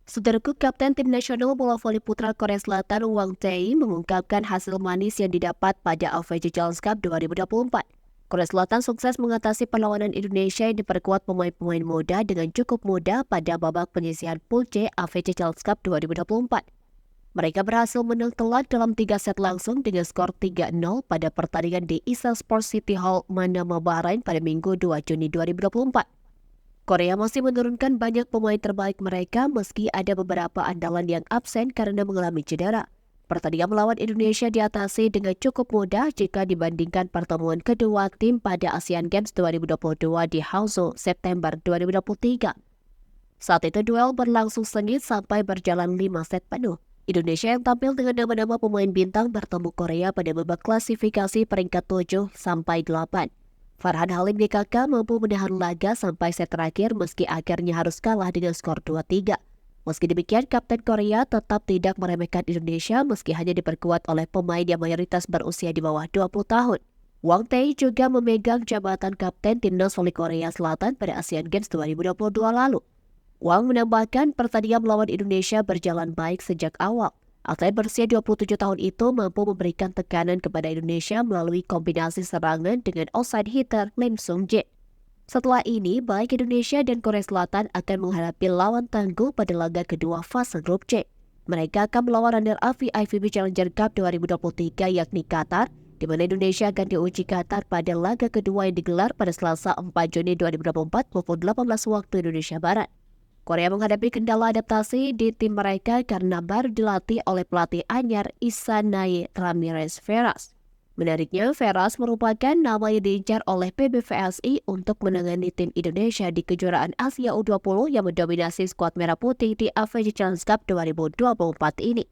Saudaraku, Kapten Tim Nasional Bola Voli Putra Korea Selatan Wang Tae mengungkapkan hasil manis yang didapat pada AFC Challenge Cup 2024. Korea Selatan sukses mengatasi perlawanan Indonesia yang diperkuat pemain-pemain muda dengan cukup mudah pada babak penyisihan Pool C AFC Challenge Cup 2024. Mereka berhasil menang telak dalam 3 set langsung dengan skor 3-0 pada pertandingan di Isa Sports City Hall, Manama, Bahrain pada Minggu 2 Juni 2024. Korea masih menurunkan banyak pemain terbaik mereka meski ada beberapa andalan yang absen karena mengalami cedera. Pertandingan melawan Indonesia diatasi dengan cukup mudah jika dibandingkan pertemuan kedua tim pada Asian Games 2022 di Hangzhou, September 2023. Saat itu duel berlangsung sengit sampai berjalan 5 set penuh. Indonesia yang tampil dengan nama-nama pemain bintang bertemu Korea pada babak klasifikasi peringkat 7 sampai 8. Farhan Halim DKK mampu menahan laga sampai set terakhir meski akhirnya harus kalah dengan skor 2-3. Meski demikian, Kapten Korea tetap tidak meremehkan Indonesia meski hanya diperkuat oleh pemain yang mayoritas berusia di bawah 20 tahun. Wang Tae juga memegang jabatan Kapten Timnas Voli Korea Selatan pada Asian Games 2022 lalu. Wang menambahkan pertandingan melawan Indonesia berjalan baik sejak awal. Atlet berusia 27 tahun itu mampu memberikan tekanan kepada Indonesia melalui kombinasi serangan dengan outside hitter Lim Sung Jae. Setelah ini, baik Indonesia dan Korea Selatan akan menghadapi lawan tangguh pada laga kedua fase grup C. Mereka akan melawan runner-up IFBB Challenger Cup 2023 yakni Qatar, di mana Indonesia akan diuji Qatar pada laga kedua yang digelar pada Selasa 4 Juni 2024 pukul 18 waktu Indonesia Barat. Korea menghadapi kendala adaptasi di tim mereka karena baru dilatih oleh pelatih anyar Isanae Ramirez Veras. Menariknya, Veras merupakan nama yang diincar oleh PBVSI untuk menangani tim Indonesia di kejuaraan Asia U20 yang mendominasi skuad merah putih di AFC Challenge Cup 2024 ini.